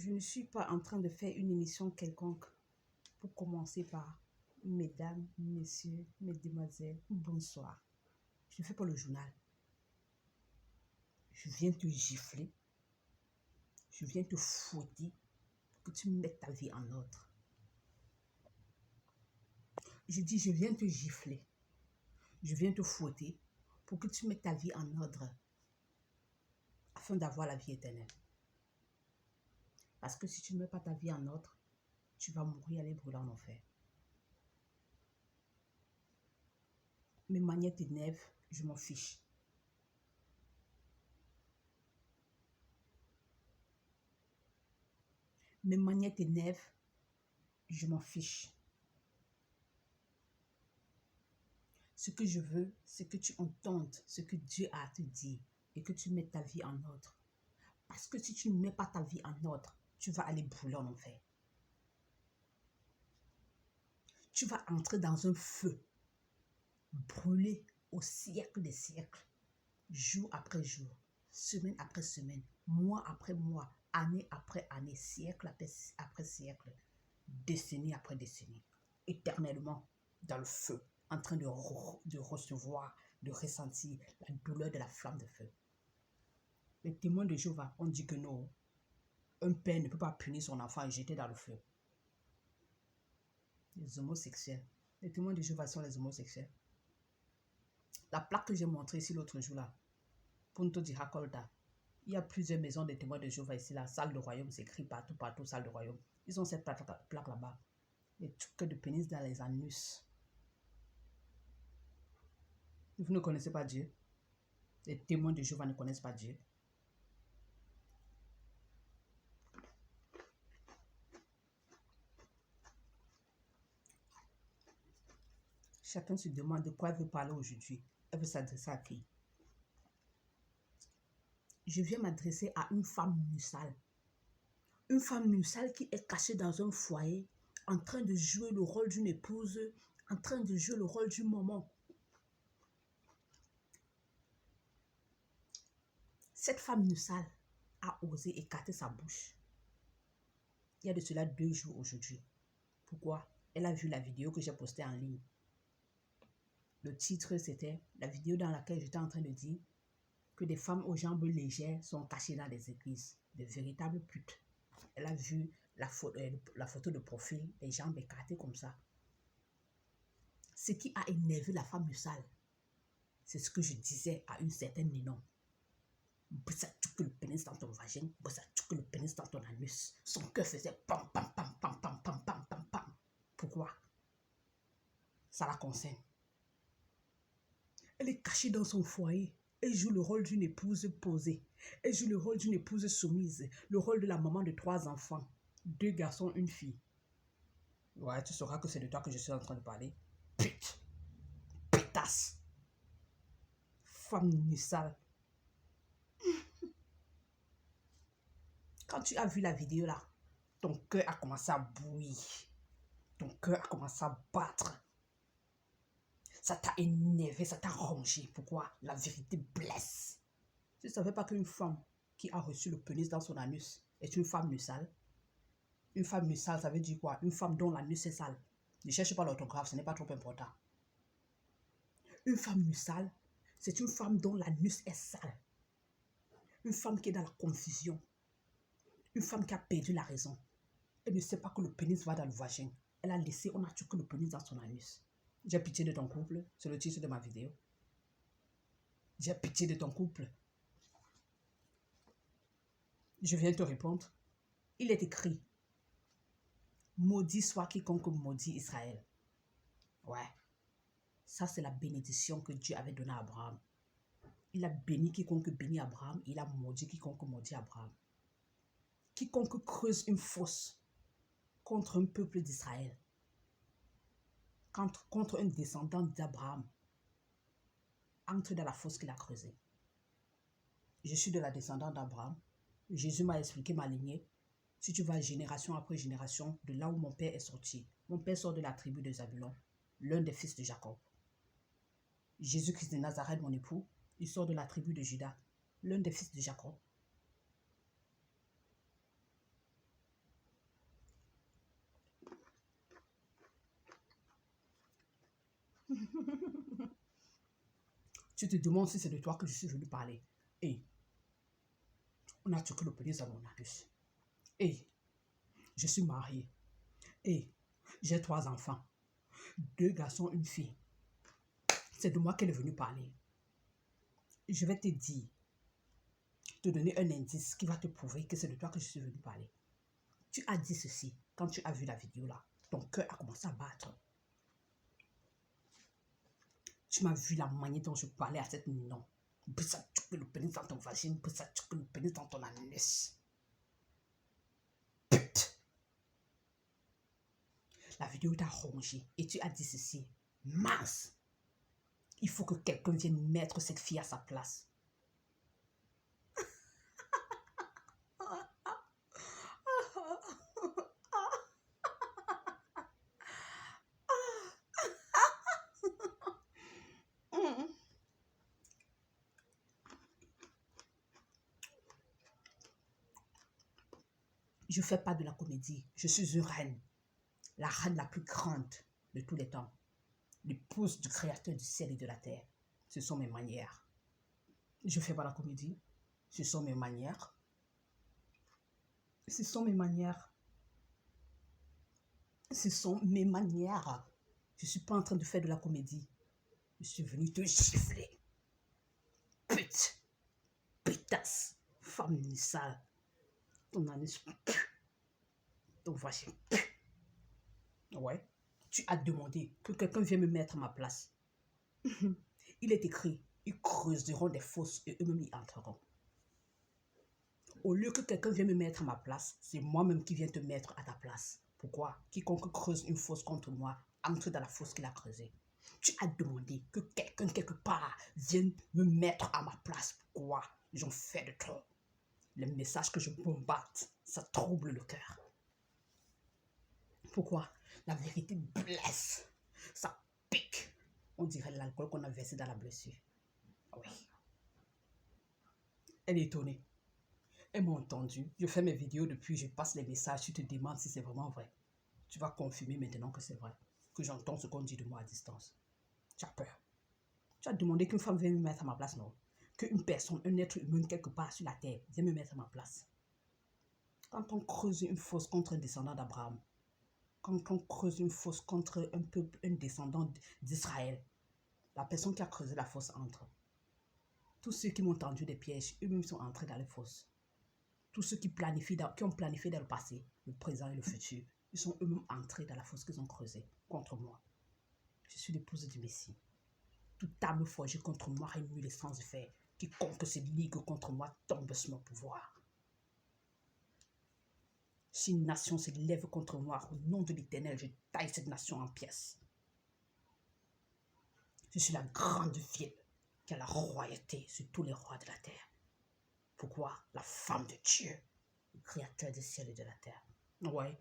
Je ne suis pas en train de faire une émission quelconque pour commencer par mesdames, messieurs, mesdemoiselles, bonsoir. Je ne fais pas le journal. Je viens te gifler. Je viens te fouetter pour que tu mettes ta vie en ordre. Je dis, je viens te gifler. Je viens te fouetter pour que tu mettes ta vie en ordre afin d'avoir la vie éternelle. Parce que si tu ne mets pas ta vie en ordre, tu vas mourir aller brûler en enfer. Mes manières t'énervent, je m'en fiche. Mes manières t'énervent, je m'en fiche. Ce que je veux, c'est que tu entendes ce que Dieu a à te dire et que tu mettes ta vie en ordre. Parce que si tu ne mets pas ta vie en ordre, tu vas aller brûler en enfer. Tu vas entrer dans un feu, brûler au siècle des siècles, jour après jour, semaine après semaine, mois après mois, année après année, siècle après siècle, décennie après décennie, éternellement dans le feu, en train de recevoir, de ressentir la douleur de la flamme de feu. Les témoins de Jéhovah ont dit que non, un père ne peut pas punir son enfant et jeter dans le feu. Les homosexuels. Les témoins de Jéhovah sont les homosexuels. La plaque que j'ai montrée ici l'autre jour là, Punto di Hakolda, il y a plusieurs maisons de témoins de Jéhovah ici là, salle de royaume, c'est écrit partout, salle de royaume. Ils ont cette plaque là-bas. Les trucs de pénis dans les anus. Vous ne connaissez pas Dieu. Les témoins de Jéhovah ne connaissent pas Dieu. Chacun se demande de quoi elle veut parler aujourd'hui. Elle veut s'adresser à qui? Je viens m'adresser à une femme nussale. Une femme nussale qui est cachée dans un foyer, en train de jouer le rôle d'une épouse, en train de jouer le rôle d'une maman. Cette femme nussale a osé écarter sa bouche. Il y a de cela 2 jours aujourd'hui. Pourquoi? Elle a vu la vidéo que j'ai postée en ligne. Le titre, c'était la vidéo dans laquelle j'étais en train de dire que des femmes aux jambes légères sont cachées dans les églises. De véritables putes. Elle a vu la photo de profil, les jambes écartées comme ça. Ce qui a énervé la femme nussale, c'est ce que je disais à une certaine Ninon. Ça que le pénis dans ton vagin, ça que le pénis dans ton anus. Son cœur faisait pam pam pam pam pam pam pam pam pam. Pourquoi? Ça la concerne. Elle est cachée dans son foyer. Elle joue le rôle d'une épouse posée. Elle joue le rôle d'une épouse soumise. Le rôle de la maman de 3 enfants. 2 garçons, 1 fille. Ouais, tu sauras que c'est de toi que je suis en train de parler. Pute. Pétasse. Femme nussale. Quand tu as vu la vidéo là, ton cœur a commencé à bouillir. Ton cœur a commencé à battre. Ça t'a énervé, ça t'a rongé. Pourquoi? La vérité blesse. Tu ne savais pas qu'une femme qui a reçu le pénis dans son anus est une femme nussale? Une femme nussale, ça veut dire quoi? Une femme dont l'anus est sale. Ne cherche pas l'orthographe, ce n'est pas trop important. Une femme nussale, c'est une femme dont l'anus est sale. Une femme qui est dans la confusion. Une femme qui a perdu la raison. Elle ne sait pas que le pénis va dans le vagin. Elle a laissé, on a tué le pénis dans son anus. J'ai pitié de ton couple, c'est le titre de ma vidéo. J'ai pitié de ton couple. Je viens te répondre. Il est écrit, maudit soit quiconque maudit Israël. Ouais, ça c'est la bénédiction que Dieu avait donnée à Abraham. Il a béni quiconque bénit Abraham, il a maudit quiconque maudit Abraham. Quiconque creuse une fosse contre un peuple d'Israël, contre un descendant d'Abraham, entre dans la fosse qu'il a creusée. Je suis de la descendante d'Abraham. Jésus m'a expliqué ma lignée. Si tu vas génération après génération, de là où mon père est sorti. Mon père sort de la tribu de Zabulon, l'un des fils de Jacob. Jésus-Christ de Nazareth, mon époux, il sort de la tribu de Juda, l'un des fils de Jacob. Tu te demandes si c'est de toi que je suis venu parler. Et on a tué le pénis à mon anus. Et je suis mariée. Et j'ai 3 enfants. 2 garçons, une fille. C'est de moi qu'elle est venue parler. Je vais te dire, te donner un indice qui va te prouver que c'est de toi que je suis venu parler. Tu as dit ceci quand tu as vu la vidéo là. Ton cœur a commencé à battre. Tu m'as vu la manière dont je parlais à cette non. Ça tuque le pénis dans ton vagin, ça tuque le pénis dans ton anus. Pute. La vidéo t'a rongé et tu as dit ceci. Mince. Il faut que quelqu'un vienne mettre cette fille à sa place. Je ne fais pas de la comédie. Je suis une reine. La reine la plus grande de tous les temps. L'épouse du créateur du ciel et de la terre. Ce sont mes manières. Je ne fais pas la comédie. Ce sont mes manières. Ce sont mes manières. Ce sont mes manières. Je ne suis pas en train de faire de la comédie. Je suis venu te gifler. Pute. Putasse. Femme sale. Ton anus. Ton vagin. Ouais. Tu as demandé que quelqu'un vienne me mettre à ma place. Il est écrit, ils creuseront des fosses et eux-mêmes y entreront. Au lieu que quelqu'un vienne me mettre à ma place, c'est moi-même qui viens te mettre à ta place. Pourquoi? Quiconque creuse une fosse contre moi entre dans la fosse qu'il a creusée. Tu as demandé que quelqu'un quelque part vienne me mettre à ma place. Pourquoi? J'en fais de trop. Les messages que je bombarde, ça trouble le cœur. Pourquoi? La vérité blesse. Ça pique. On dirait l'alcool qu'on a versé dans la blessure. Oui. Elle est étonnée. Elle m'a entendu. Je fais mes vidéos depuis, je passe les messages. Tu te demandes si c'est vraiment vrai. Tu vas confirmer maintenant que c'est vrai. Que j'entends ce qu'on dit de moi à distance. Tu as peur. Tu as demandé qu'une femme vienne me mettre à ma place, non? Qu'une personne, un être humain quelque part sur la terre vienne me mettre à ma place. Quand on creuse une fosse contre un descendant d'Abraham, quand on creuse une fosse contre un peuple, un descendant d'Israël, la personne qui a creusé la fosse entre. Tous ceux qui m'ont tendu des pièges, eux-mêmes sont entrés dans les fosses. Tous ceux qui ont planifié dans le passé, le présent et le futur, ils sont eux-mêmes entrés dans la fosse qu'ils ont creusée contre moi. Je suis l'épouse du Messie. Toute arme forgée contre moi remue les sens de fer. Quiconque se ligue contre moi tombe sur mon pouvoir. Si une nation se lève contre moi, au nom de l'Éternel, je taille cette nation en pièces. Je suis la grande ville qui a la royauté sur tous les rois de la terre. Pourquoi? La femme de Dieu, le créateur du ciel et de la terre. Ouais,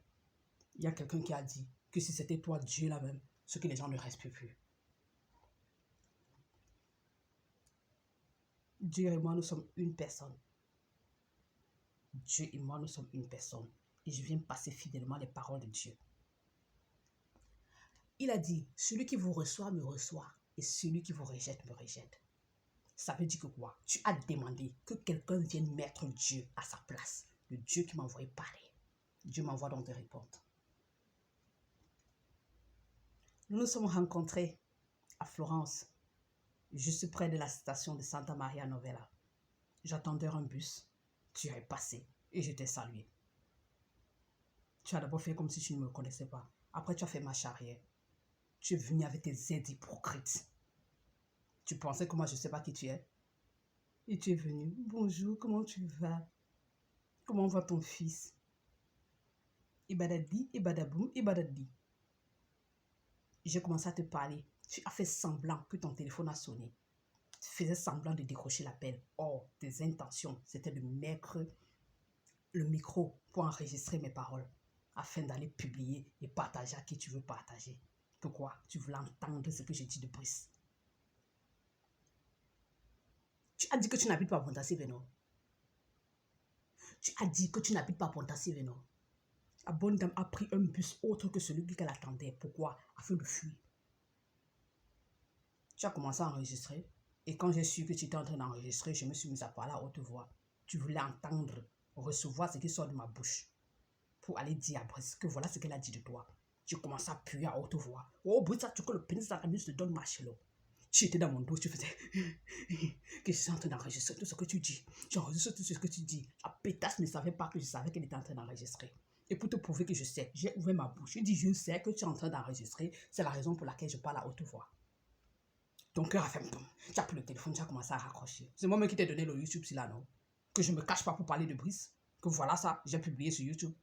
il y a quelqu'un qui a dit que si c'était toi, Dieu là même, ce que les gens ne respectent plus. Dieu et moi, nous sommes une personne. Dieu et moi, nous sommes une personne. Et je viens passer fidèlement les paroles de Dieu. Il a dit, celui qui vous reçoit me reçoit, et celui qui vous rejette me rejette. Ça veut dire que quoi? Tu as demandé que quelqu'un vienne mettre Dieu à sa place. Le Dieu qui m'a envoyé parler. Dieu m'envoie donc te répondre. Nous nous sommes rencontrés à Florence, juste près de la station de Santa Maria Novella. J'attendais un bus. Tu es passé et je t'ai salué. Tu as d'abord fait comme si tu ne me connaissais pas. Après, tu as fait marche arrière. Tu es venu avec tes aides hypocrites. Tu pensais que moi, je ne sais pas qui tu es. Et tu es venu. Bonjour, comment tu vas? Comment va ton fils? Ibadadi, ibadaboum, ibadadi. J'ai commencé à te parler. Tu as fait semblant que ton téléphone a sonné. Tu faisais semblant de décrocher l'appel. Or, tes intentions, c'était de mettre le micro pour enregistrer mes paroles afin d'aller publier et partager à qui tu veux partager. Pourquoi? Tu voulais entendre ce que je dis de Brice. Tu as dit que tu n'habites pas à Pontacier-Venor. Tu as dit que tu n'habites pas à Pontacier-Venor. La bonne dame a pris un bus autre que celui qu'elle attendait. Pourquoi? Afin de fuir. Tu as commencé à enregistrer. Et quand j'ai su que tu étais en train d'enregistrer, je me suis mise à parler à haute voix. Tu voulais entendre, recevoir ce qui sort de ma bouche. Pour aller dire à Brice que voilà ce qu'elle a dit de toi. Tu commences à puer à haute voix. Oh, Brice, tu que le pénis dans la nuit te donne ma chélo. Tu étais dans mon dos, tu faisais que je suis en train d'enregistrer tout ce que tu dis. J'enregistre tout ce que tu dis. La pétasse ne savait pas que je savais qu'elle était en train d'enregistrer. Et pour te prouver que je sais, j'ai ouvert ma bouche. Je dis, je sais que tu es en train d'enregistrer. C'est la raison pour laquelle je parle à haute voix. Ton cœur a fait pom. Tu as pris le téléphone, tu as commencé à raccrocher. C'est moi-même qui t'ai donné le YouTube, c'est là, non? Que je ne me cache pas pour parler de Brice. Que voilà ça, j'ai publié sur YouTube.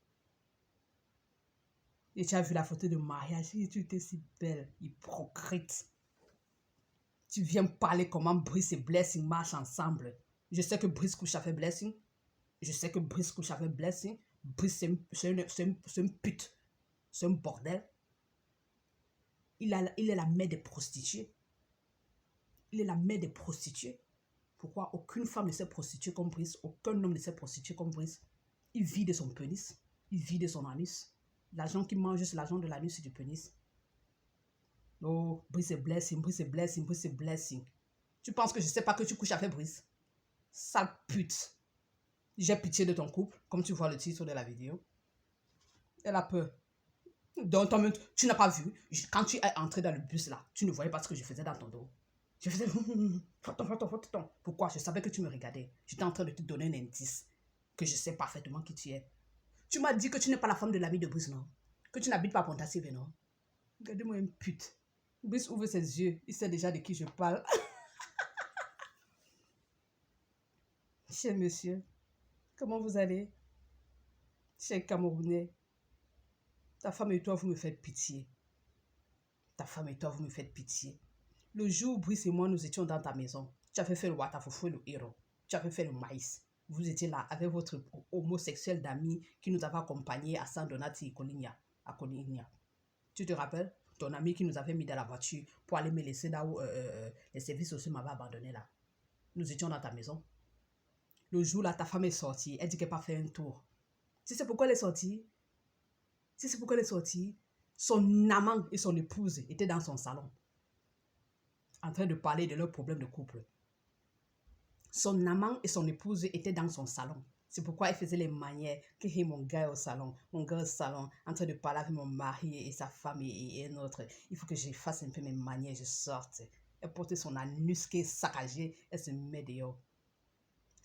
Et tu as vu la photo de mariage. Et tu étais si belle, hypocrite. Tu viens me parler comment Brice et Blessing marchent ensemble. Je sais que Brice couche avec Blessing. Je sais que Brice couche avec Blessing. Brice, c'est une pute. C'est un bordel. Il est la mère des prostituées. Il est la mère des prostituées. Pourquoi aucune femme ne s'est prostituée comme Brice? Aucun homme ne s'est prostitué comme Brice. Il vit de son pénis. Il vit de son anus. L'argent qu'il mange, c'est l'argent de l'anus et du pénis. Oh, Brice est Blessing, Brice est Blessing, Brice est Blessing. Tu penses que je ne sais pas que tu couches avec Brice? Sale pute. J'ai pitié de ton couple, comme tu vois le titre de la vidéo. Elle a peur. Donc, tu n'as pas vu. Quand tu es entré dans le bus là, tu ne voyais pas ce que je faisais dans ton dos. Je faisais... Pourquoi? Je savais que tu me regardais. J'étais en train de te donner un indice. Que je sais parfaitement qui tu es. Tu m'as dit que tu n'es pas la femme de l'ami de Brice, non? Que tu n'habites pas à Pontassier, non? Regardez-moi une pute. Brice ouvre ses yeux. Il sait déjà de qui je parle. Cher monsieur, comment vous allez? Cher Camerounais, ta femme et toi, vous me faites pitié. Ta femme et toi, vous me faites pitié. Le jour où Brice et moi, nous étions dans ta maison, tu avais fait le watafofo et le héros. Tu avais fait le maïs. Vous étiez là avec votre homosexuel d'ami qui nous avait accompagnés à San Donati à Coligna. Tu te rappelles? Ton ami qui nous avait mis dans la voiture pour aller me laisser là où les services sociaux m'avaient abandonné là. Nous étions dans ta maison. Le jour là, ta femme est sortie. Elle dit qu'elle n'a pas fait un tour. Tu sais pourquoi elle est sortie? Tu sais pourquoi elle est sortie? Son amant et son épouse étaient dans son salon, en train de parler de leurs problèmes de couple. Son amant et son épouse étaient dans son salon. C'est pourquoi elle faisait les manières que mon gars au salon, en train de parler avec mon mari et sa femme et un autre. Il faut que je fasse un peu mes manières, je sorte. Elle porte son anus qui est saccagé, elle se met dehors.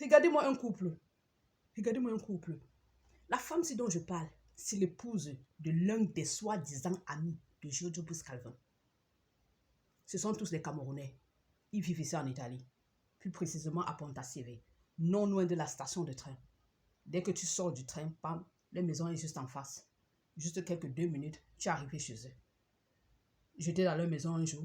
Regardez-moi un couple. Regardez-moi un couple. La femme dont je parle, c'est l'épouse de l'un des soi-disant amis de Giorgio Buscalvin. Ce sont tous des Camerounais. Ils vivent ici en Italie, plus précisément à Pontassieve, non loin de la station de train. Dès que tu sors du train, bam, la maison est juste en face. Juste quelques 2 minutes, tu es arrivé chez eux. J'étais dans leur maison un jour.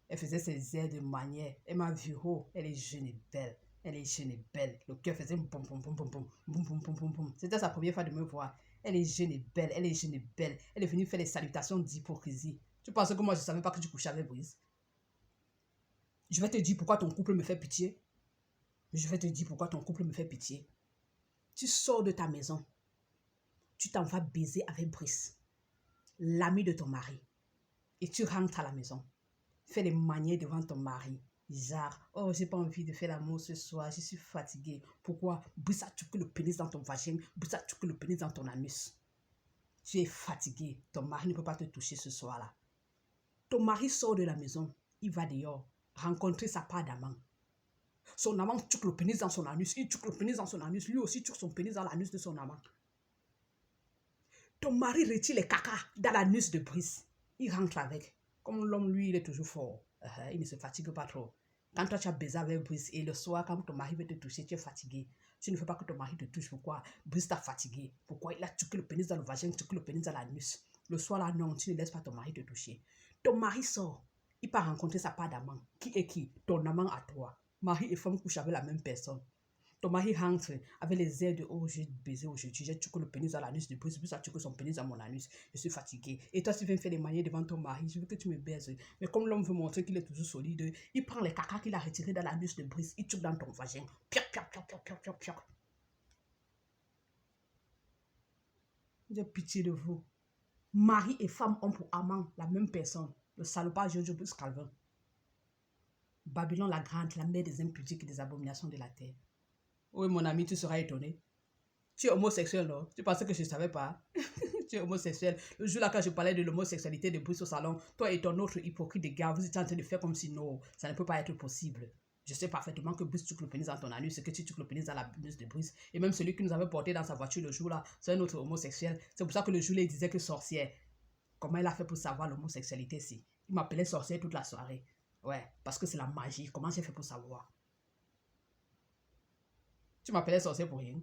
Elle faisait ses airs de manière. Elle m'a vu, oh, elle est jeune et belle. Elle est jeune et belle. Le cœur faisait boum, boum, boum, boum, boum, boum, boum, boum, boum, boum. C'était sa première fois de me voir. Elle est jeune et belle. Elle est jeune et belle. Elle est venue faire les salutations d'hypocrisie. Tu penses que moi, je ne savais pas que tu couchais avec Brice? Je vais te dire pourquoi ton couple me fait pitié. Je vais te dire pourquoi ton couple me fait pitié. Tu sors de ta maison. Tu t'en vas baiser avec Brice, l'ami de ton mari. Et tu rentres à la maison. Fais les manières devant ton mari. Genre, oh, j'ai pas envie de faire l'amour ce soir, je suis fatiguée. Pourquoi? Brice a tué le pénis dans ton vagin, Brice a tué le pénis dans ton anus. Tu es fatiguée, ton mari ne peut pas te toucher ce soir-là. Ton mari sort de la maison, il va dehors, rencontrer sa part d'amant. Son amant tue le pénis dans son anus, il tue le pénis dans son anus, lui aussi tue son pénis dans l'anus de son amant. Ton mari retire les caca dans l'anus de Brice, il rentre avec. Comme l'homme, lui, il est toujours fort. Il ne se fatigue pas trop. Quand toi, tu as baisé avec Brice et le soir, quand ton mari veut te toucher, tu es fatigué. Tu ne veux pas que ton mari te touche. Pourquoi? Brice t'a fatigué. Pourquoi? Il a tué le pénis dans le vagin, tué le pénis dans l'anus. Le soir, là, non, tu ne laisses pas ton mari te toucher. Ton mari sort. Il part rencontrer sa part d'amant. Qui est qui? Ton amant à toi. Mari et femme couchent avec la même personne. Ton mari rentre avec les airs de oh, j'ai baisé aujourd'hui, j'ai tué le pénis dans l'anus de Brice, Brice a tué son pénis dans mon anus, je suis fatigué. Et toi, tu viens faire les manières devant ton mari, je veux que tu me baises. Mais comme l'homme veut montrer qu'il est toujours solide, il prend les caca qu'il a retirés dans l'anus de Brice, il tue dans ton vagin. Piac, piac, piac, piac, piac, piac, piac. J'ai pitié de vous. Mari et femme ont pour amant la même personne, le salopard Giorgio Buscalvin. Babylone la grande, la mère des impudiques et des abominations de la terre. Oui, mon ami, tu seras étonné. Tu es homosexuel, non? Tu pensais que je ne savais pas? Tu es homosexuel. Le jour là, quand je parlais de l'homosexualité de Bruce au salon, toi et ton autre hypocrite de gars, vous étiez en train de faire comme si non, ça ne peut pas être possible. Je sais parfaitement que Bruce tuque le pénis dans ton anus, que tu tuques le pénis dans la anus de Bruce. Et même celui qui nous avait porté dans sa voiture le jour là, c'est un autre homosexuel. C'est pour ça que le jour là, il disait que sorcière. Comment il a fait pour savoir l'homosexualité si? Il m'appelait sorcière toute la soirée. Ouais, parce que c'est la magie. Comment j'ai fait pour savoir? Tu m'appelais sorcière pour rien.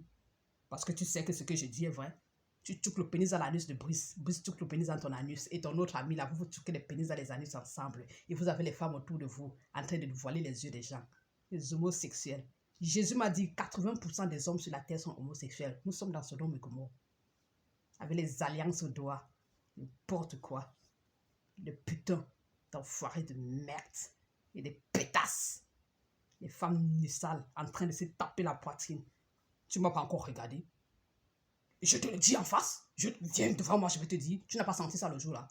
Parce que tu sais que ce que je dis est vrai. Tu tuques le pénis dans l'anus de Brice. Brice tuque le pénis dans ton anus. Et ton autre ami là, vous tuquez les pénis dans les anus ensemble. Et vous avez les femmes autour de vous en train de voiler les yeux des gens. Les homosexuels. Jésus m'a dit 80% des hommes sur la terre sont homosexuels. Nous sommes dans Sodome et Gomorrhe. Avec les alliances au doigt. N'importe quoi. De putains d'enfoirés de merde. Et des pétasses. Les femmes nu sales en train de se taper la poitrine. Tu ne m'as pas encore regardé. Et je te le dis en face. Viens devant moi, je vais te dire. Tu n'as pas senti ça le jour-là.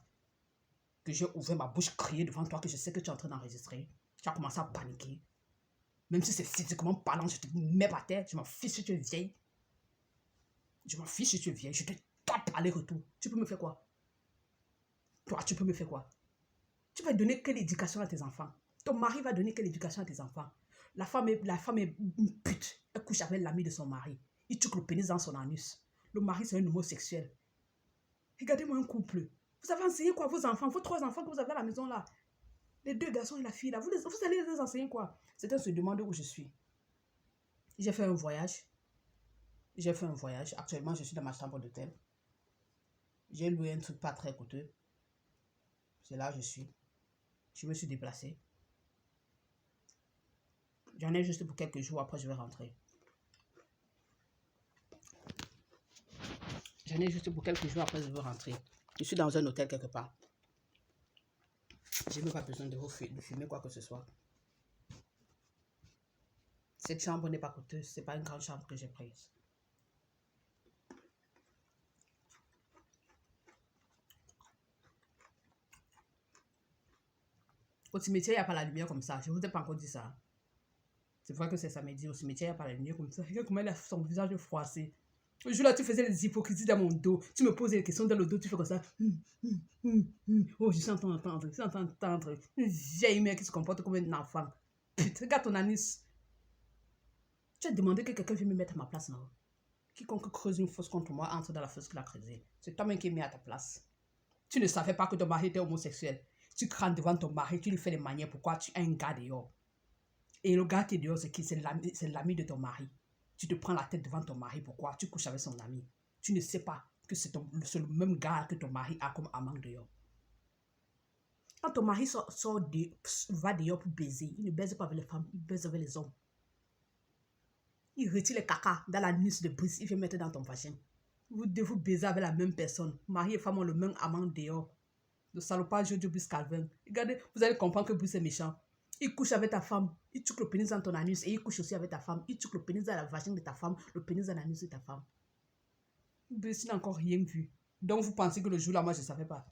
Que j'ai ouvert ma bouche, crié devant toi, que je sais que tu es en train d'enregistrer. Tu as commencé à paniquer. Même si c'est physiquement parlant, je te mets par terre. Je m'en fiche si tu es vieille. Je m'en fiche si tu es vieille. Je te tape aller-retour. Tu peux me faire quoi? Toi, tu peux me faire quoi? Tu vas donner quelle éducation à tes enfants? Ton mari va donner quelle éducation à tes enfants? La femme est une pute. Elle couche avec l'ami de son mari. Il tuque le pénis dans son anus. Le mari, c'est un homosexuel. Regardez-moi un couple. Vous avez enseigné quoi à vos enfants? Vos 3 enfants que vous avez à la maison là. Les 2 garçons et la fille là. Vous allez les enseigner quoi? Certains se demandent où je suis. J'ai fait un voyage. Actuellement, je suis dans ma chambre d'hôtel. J'ai loué un truc pas très coûteux. C'est là où je suis. Je me suis déplacé. J'en ai juste pour quelques jours, après je vais rentrer. Je suis dans un hôtel quelque part. Je n'ai même pas besoin de filmer quoi que ce soit. Cette chambre n'est pas coûteuse. C'est pas une grande chambre que j'ai prise. Au cimetière, il n'y a pas la lumière comme ça. Je ne vous ai pas encore dit ça. C'est vrai que c'est samedi. Au cimetière, il n'y a pas la lumière comme ça. Regarde comment il a son visage froissé. Le jour là, tu faisais les hypocrisies dans mon dos. Tu me posais des questions dans le dos. Tu fais comme ça. Oh, je suis en train d'entendre. Une vieille mère qui se comporte comme un enfant. Putain, regarde ton anus. Tu as demandé que quelqu'un vienne me mettre à ma place, non? Quiconque creuse une fosse contre moi entre dans la fosse qu'il a creusée. C'est toi-même qui es mis à ta place. Tu ne savais pas que ton mari était homosexuel. Tu crains devant ton mari, tu lui fais des manières. Pourquoi tu as un gars dehors? Et le gars qui est dehors, c'est qui? C'est l'ami de ton mari. Tu te prends la tête devant ton mari. Pourquoi? Tu couches avec son ami. Tu ne sais pas que c'est le même gars que ton mari a comme amant dehors. Quand ton mari va dehors pour baiser, il ne baise pas avec les femmes, il baise avec les hommes. Il retire les caca dans la nuque de Brice, il vient mettre dans ton vagin. Vous devez baiser avec la même personne. Mari et femme ont le même amant dehors. Le salopage de Brice Calvin. Regardez, vous allez comprendre que Brice est méchant. Il couche avec ta femme, il tuque le pénis dans ton anus et il couche aussi avec ta femme. Il tuque le pénis dans la vagin de ta femme, le pénis dans l'anus de ta femme. Brice n'a encore rien vu. Donc vous pensez que le jour là, moi je ne savais pas.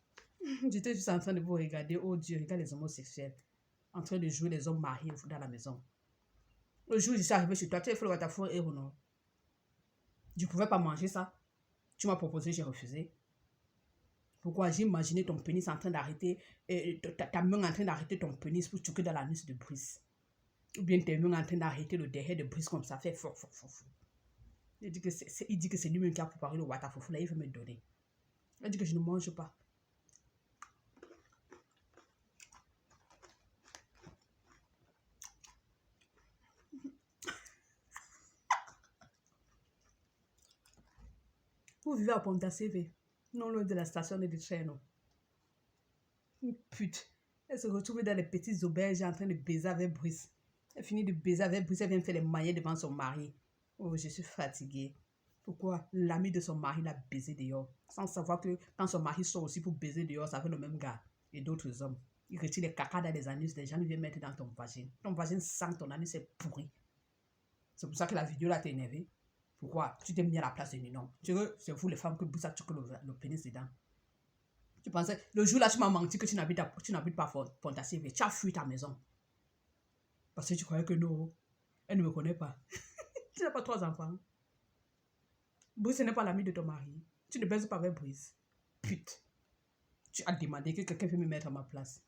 J'étais juste en train de vous regarder. Oh Dieu, regarde les homosexuels. En train de jouer les hommes mariés dans la maison. Le jour où je suis arrivé chez toi, tu as fait le waterfall et ou non? Je ne pouvais pas manger ça. Tu m'as proposé, j'ai refusé. Pourquoi? J'ai imaginé ton pénis en train d'arrêter, ta main en train d'arrêter ton pénis pour tuer dans l'anus de Brice. Ou bien tes mains en train d'arrêter le derrière de Brice comme ça, fait fort. Il dit que c'est lui-même qui a préparé le waterfall, là, il veut me donner. Il dit que je ne mange pas. Vous vivez à Ponta CV, non loin de la station de train. Une pute. Elle se retrouve dans les petites auberges en train de baiser avec Brice. Elle finit de baiser avec Brice, elle vient faire les maillets devant son mari. Oh, je suis fatiguée. Pourquoi? L'ami de son mari l'a baisé dehors. Sans savoir que quand son mari sort aussi pour baiser dehors, ça fait le même gars et d'autres hommes. Il retire les caca dans les anus des gens, il vient mettre dans ton vagin. Ton vagin sent ton anus est pourri. C'est pour ça que la vidéo là t'a énervé. Pourquoi? Tu t'es mis à la place de Ninon. Tu veux, c'est vous les femmes que vous avez le pénis dedans. Tu pensais, le jour là tu m'as menti que tu n'habites pas Ponta CV. Tu as fui ta maison. Parce que tu croyais que non, elle ne me connaît pas. Tu n'as pas 3 enfants. Brice n'est pas l'ami de ton mari. Tu ne baises pas avec Brice. Pute. Tu as demandé que quelqu'un vienne me mettre à ma place.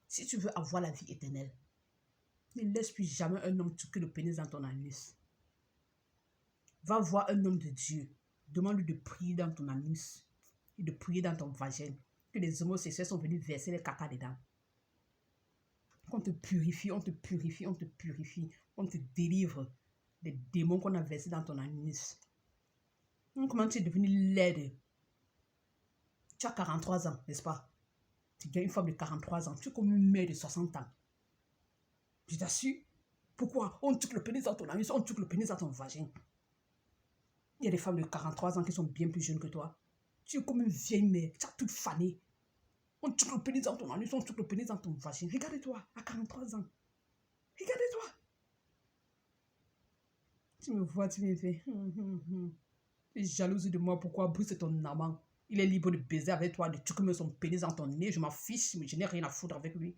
Si tu veux avoir la vie éternelle, ne laisse plus jamais un homme tuer le pénis dans ton anus. Va voir un homme de Dieu. Demande-lui de prier dans ton anus et de prier dans ton vagin. Que les homosexuels sont venus verser les caca dedans. Qu'on te purifie, on te purifie, on te purifie. On te délivre des démons qu'on a versés dans ton anus. Comment tu es devenu laide? Tu as 43 ans, n'est-ce pas? Tu es une femme de 43 ans. Tu es comme une mère de 60 ans. Je t'assure. Pourquoi? On tue le pénis dans ton anus, on tue le pénis dans ton vagin. Il y a des femmes de 43 ans qui sont bien plus jeunes que toi. Tu es comme une vieille mère, tu as toute fanée. On tue le pénis dans ton anus, on tue le pénis dans ton vagin. Regarde-toi, à 43 ans. Regarde-toi. Tu me vois, tu me fais. Tu es jalouse de moi, pourquoi? Bruce est ton amant. Il est libre de baiser avec toi, de tuer son pénis dans ton nez. Je m'en fiche, mais je n'ai rien à foutre avec lui.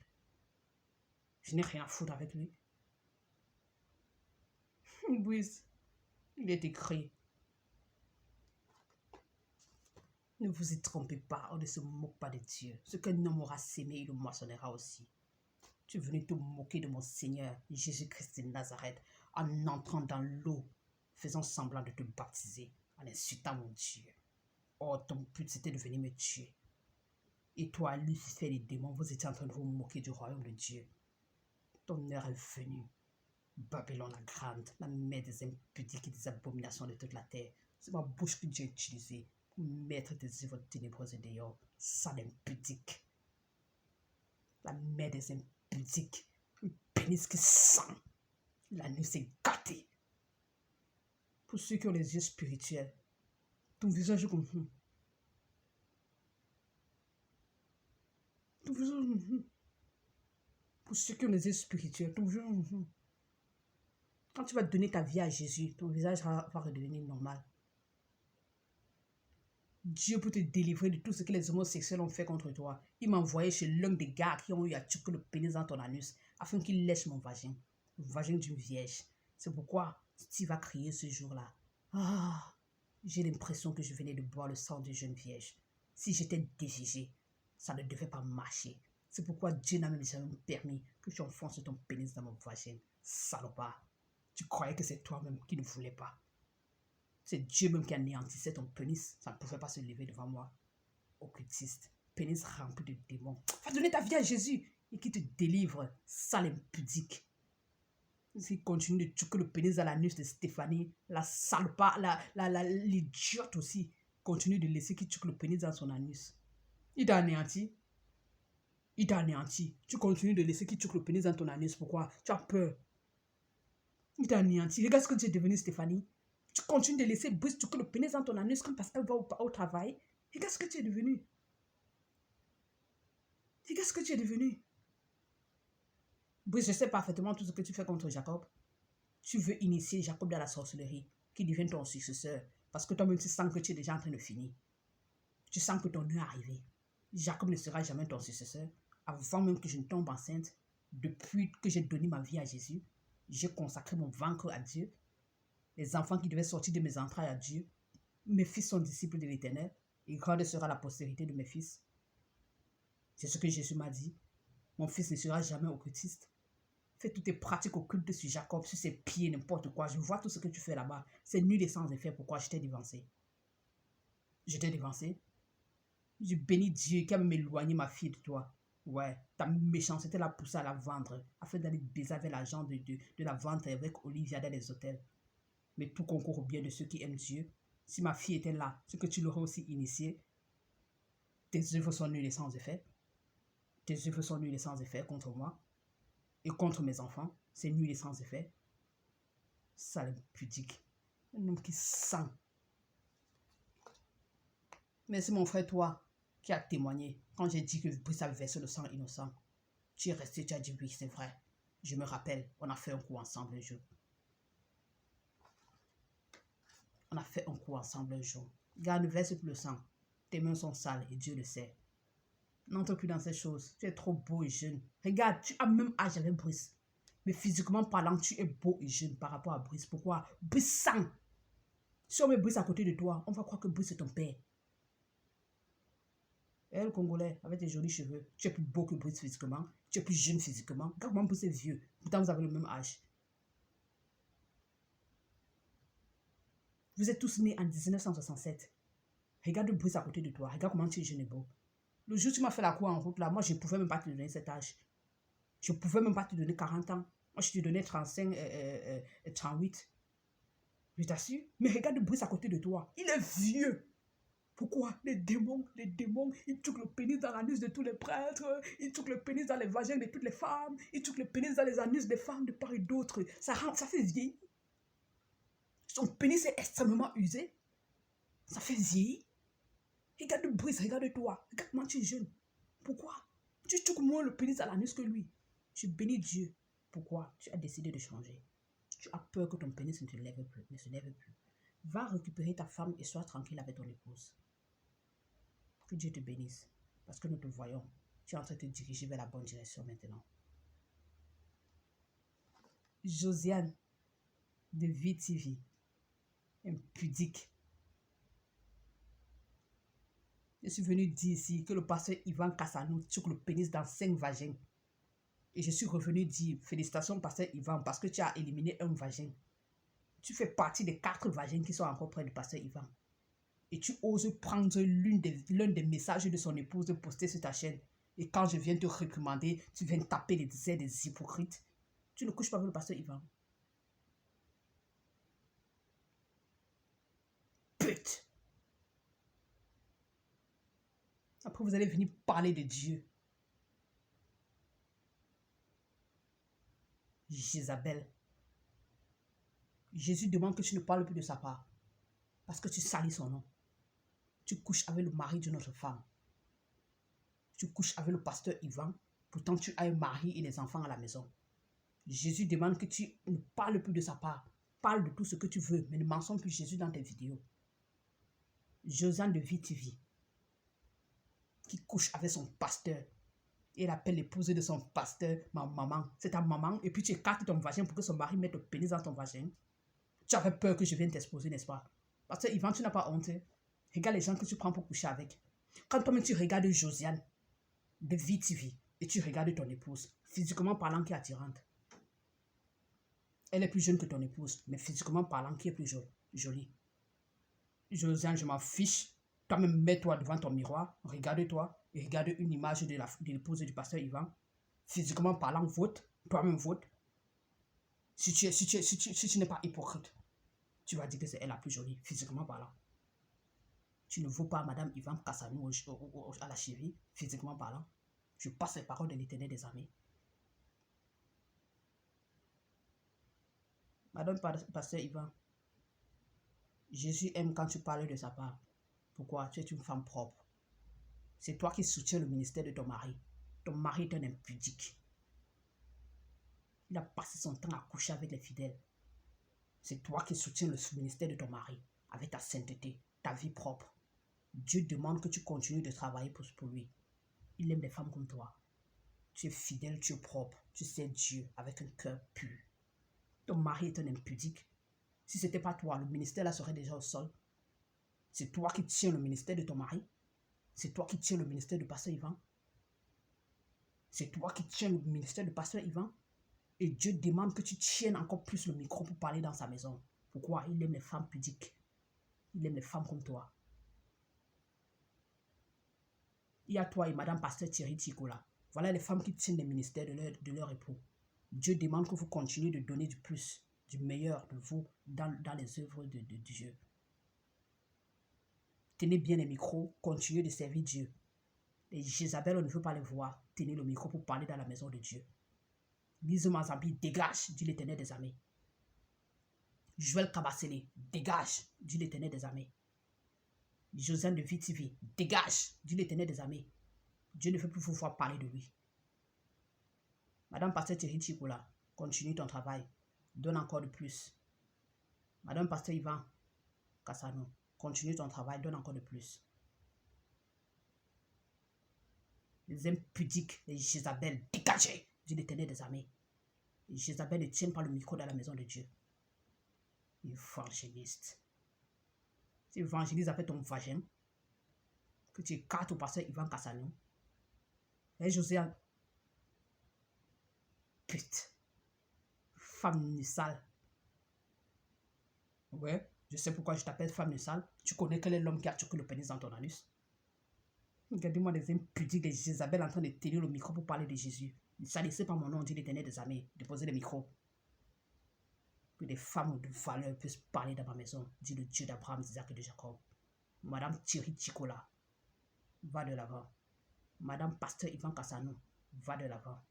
Je n'ai rien à foutre avec lui. Bruce, il est écrit. Ne vous y trompez pas, on ne se moque pas de Dieu. Ce qu'un homme aura sémé, il le moissonnera aussi. Tu es venu te moquer de mon Seigneur, Jésus-Christ de Nazareth, en entrant dans l'eau, faisant semblant de te baptiser, en insultant mon Dieu. Oh, ton but, c'était de venir me tuer. Et toi, Lucifer, les démons, vous étiez en train de vous moquer du royaume de Dieu. Ton heure est venue. Babylone la grande, la mère des impudiques et des abominations de toute la terre. C'est ma bouche que Dieu a utilisée pour mettre des œuvres ténébreuses dehors, sale impudique. La mère des impudiques, un pénis qui sent. La nuit s'est gâtée. Pour ceux qui ont les yeux spirituels, ton visage est comme ça. Ton visage est comme ça. Pour ceux qui ont les yeux spirituels, ton visage est comme ça. Quand tu vas donner ta vie à Jésus, ton visage va redevenir normal. Dieu peut te délivrer de tout ce que les homosexuels ont fait contre toi. Il m'a envoyé chez l'un des gars qui ont eu à tuer le pénis dans ton anus afin qu'il lèche mon vagin. Le vagin d'une vierge. C'est pourquoi tu vas crier ce jour-là. Ah, j'ai l'impression que je venais de boire le sang d'une jeune vierge. Si j'étais défigé, ça ne devait pas marcher. C'est pourquoi Dieu n'a même jamais permis que tu enfonces ton pénis dans mon vagin. Salopard. Tu croyais que c'est toi-même qui ne voulais pas. C'est Dieu même qui anéantissait ton pénis. Ça ne pouvait pas se lever devant moi. Occultiste. Pénis rempli de démons. Va donner ta vie à Jésus et qui te délivre, sale impudique. S'il continue de tuer le pénis à l'anus de Stéphanie, la salopard, l'idiote aussi, continue de laisser qu'il tue le pénis dans son anus. Il t'a anéanti. Il t'a anéanti. Tu continues de laisser qu'il tue le pénis dans ton anus. Pourquoi? Tu as peur. Il t'a anéanti. Regarde ce que tu es devenu, Stéphanie. Tu continues de laisser Brice tuer le pénis dans ton anus quand Pascal va au travail. Regarde ce que tu es devenu. Regarde ce que tu es devenu. Brice, je sais parfaitement tout ce que tu fais contre Jacob. Tu veux initier Jacob dans la sorcellerie, qui devienne ton successeur, parce que toi-même tu sens que tu es déjà en train de finir. Tu sens que ton heure est arrivée. Jacob ne sera jamais ton successeur. Avant même que je ne tombe enceinte, depuis que j'ai donné ma vie à Jésus, j'ai consacré mon ventre à Dieu. Les enfants qui devaient sortir de mes entrailles à Dieu. Mes fils sont disciples de l'Éternel, et grande sera la postérité de mes fils. C'est ce que Jésus m'a dit. Mon fils ne sera jamais occultiste. Fais toutes tes pratiques occultes sur Jacob, sur ses pieds, n'importe quoi. Je vois tout ce que tu fais là-bas. C'est nul et sans effet. Pourquoi je t'ai dévancé? Je t'ai dévancé. Je bénis Dieu qui a même éloigné ma fille de toi. Ouais, ta méchanceté l'a poussée à la vendre, afin d'aller baiser avec l'argent de la vente avec Olivia dans les hôtels. Mais tout concourt au bien de ceux qui aiment Dieu. Si ma fille était là, ce que tu l'aurais aussi initié, tes œuvres sont nulles et sans effet. Tes œuvres sont nulles et sans effet contre moi et contre mes enfants. C'est nul et sans effet. Sale pudique. Un homme qui sent. Mais c'est mon frère, toi, qui a témoigné quand j'ai dit que Brice avait versé le sang innocent. Tu es resté, tu as dit oui, c'est vrai. Je me rappelle, on a fait un coup ensemble un jour. On a fait un coup ensemble un jour. Garde, ne verse plus le sang. Tes mains sont sales et Dieu le sait. N'entre plus dans ces choses. Tu es trop beau et jeune. Regarde, tu as même âge avec Brice. Mais physiquement parlant, tu es beau et jeune par rapport à Brice. Pourquoi? Brice sang. Si on met Brice à côté de toi, on va croire que Brice est ton père. Et le Congolais, avec tes jolis cheveux, tu es plus beau que Brice physiquement. Tu es plus jeune physiquement. Regarde comment Brice est vieux. Pourtant, vous avez le même âge. Vous êtes tous nés en 1967. Regarde Brice à côté de toi. Regarde comment tu es jeune et beau. Le jour où tu m'as fait la cour en route, là, moi, je ne pouvais même pas te donner cet âge. Je ne pouvais même pas te donner 40 ans. Moi, je te donnais 35, 38. Je t'assure. Mais regarde Brice à côté de toi. Il est vieux. Pourquoi? Les démons, ils tuent le pénis dans l'anus de tous les prêtres, ils tuent le pénis dans les vagins de toutes les femmes, ils tuent le pénis dans les anus des femmes de part et d'autre. Ça fait vieillir. Son pénis est extrêmement usé. Ça fait vieillir. Regarde Brice, regarde-toi. Regarde comment tu es jeune. Pourquoi? Tu tues moins le pénis à l'anus que lui. Je bénis Dieu. Pourquoi? Tu as décidé de changer. Tu as peur que ton pénis ne se lève plus. Va récupérer ta femme et sois tranquille avec ton épouse. Que Dieu te bénisse. Parce que nous te voyons. Tu es en train de te diriger vers la bonne direction maintenant. Josiane de VTV. Impudique. Je suis venu dire ici que le pasteur Ivan Kassanou tue le pénis dans 5 vagins. Et je suis revenu dire félicitations pasteur Ivan parce que tu as éliminé un vagin. Tu fais partie des 4 vagins qui sont encore près du pasteur Ivan. Et tu oses prendre l'un des messages de son épouse posté sur ta chaîne. Et quand je viens te réprimander, tu viens taper les ailes des hypocrites. Tu ne couches pas avec le pasteur Ivan. Pute! Après, vous allez venir parler de Dieu. Jézabel. Jésus demande que tu ne parles plus de sa part. Parce que tu salis son nom. Tu couches avec le mari d'une autre femme. Tu couches avec le pasteur Ivan. Pourtant, tu as un mari et des enfants à la maison. Jésus demande que tu ne parles plus de sa part. Parle de tout ce que tu veux, mais ne mentionne plus Jésus dans tes vidéos. Josiane de VTV, qui couche avec son pasteur. Et elle appelle l'épouse de son pasteur ma maman. C'est ta maman. Et puis tu écartes ton vagin pour que son mari mette le pénis dans ton vagin. Tu avais peur que je vienne t'exposer, n'est-ce pas? Parce que Ivan, tu n'as pas honte. Regarde les gens que tu prends pour coucher avec. Quand toi-même tu regardes Josiane de VTV et tu regardes ton épouse, physiquement parlant qui est attirante. Elle est plus jeune que ton épouse, mais physiquement parlant qui est plus jolie. Josiane, je m'en fiche. Toi-même, mets-toi devant ton miroir, regarde-toi et regarde une image de l'épouse du pasteur Ivan. Physiquement parlant, vote. Toi-même, vote. Si tu n'es pas hypocrite, tu vas dire que c'est elle la plus jolie, physiquement parlant. Tu ne vaux pas Madame Ivan Kassanou à la cheville, physiquement parlant. Je passe les paroles de l'Éternel des armées. Madame Pasteur Ivan, Jésus aime quand tu parles de sa part. Pourquoi? Tu es une femme propre. C'est toi qui soutiens le ministère de ton mari. Ton mari est un impudique. Il a passé son temps à coucher avec les fidèles. C'est toi qui soutiens le ministère de ton mari avec ta sainteté, ta vie propre. Dieu demande que tu continues de travailler pour lui. Il aime les femmes comme toi. Tu es fidèle, tu es propre. Tu sais Dieu avec un cœur pur. Ton mari est un impudique. Si ce n'était pas toi, le ministère là serait déjà au sol. C'est toi qui tiens le ministère de ton mari. C'est toi qui tiens le ministère du pasteur Ivan. C'est toi qui tiens le ministère du pasteur Ivan. Et Dieu demande que tu tiennes encore plus le micro pour parler dans sa maison. Pourquoi? Il aime les femmes pudiques. Il aime les femmes comme toi. Il y a toi et Madame Pasteur Thierry Tikola. Voilà les femmes qui tiennent les ministères de leur époux. Dieu demande que vous continuez de donner du plus, du meilleur de vous dans les œuvres de Dieu. Tenez bien les micros, continuez de servir Dieu. Les Jézabel, on ne veut pas les voir. Tenez le micro pour parler dans la maison de Dieu. Lise Mazambi, dégage, dit l'Éternel des armées. Joël Kabassele, dégage, dit l'Éternel des armées. Josiane de VTV, dégage, dit l'Éternel des armées. Dieu ne veut plus vous voir parler de lui. Madame Pasteur Thierry Tikola, continue ton travail. Donne encore de plus. Madame Pasteur Ivan Kassanou, continue ton travail. Donne encore de plus. Les impudiques, les Jézabel, dégagez, dit l'Éternel des armées. Les Jézabel ne tiennent pas le micro dans la maison de Dieu. Évangéliste. Tu évangélises avec ton vagin, que tu écartes au pasteur Ivan Kassanou. Et Josiane, pute, femme sale. Ouais, je sais pourquoi je t'appelle femme sale. Tu connais quel est l'homme qui a tué le pénis dans ton anus? Regardez-moi des impudiques, des Jézabel en train de tenir le micro pour parler de Jésus. Ne salissez pas mon nom, dit l'Éternel des armées. Déposez le micro. Que des femmes de valeur puissent parler dans ma maison, dit le Dieu d'Abraham, d'Isaac et de Jacob. Madame Thierry Chicola, va de l'avant. Madame Pasteur Ivan Kassanou, va de l'avant.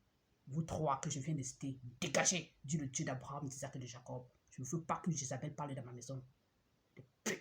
Vous trois que je viens de citer, dégagez, dit le Dieu d'Abraham, d'Isaac et de Jacob. Je ne veux pas que Jézabel parle dans ma maison. Des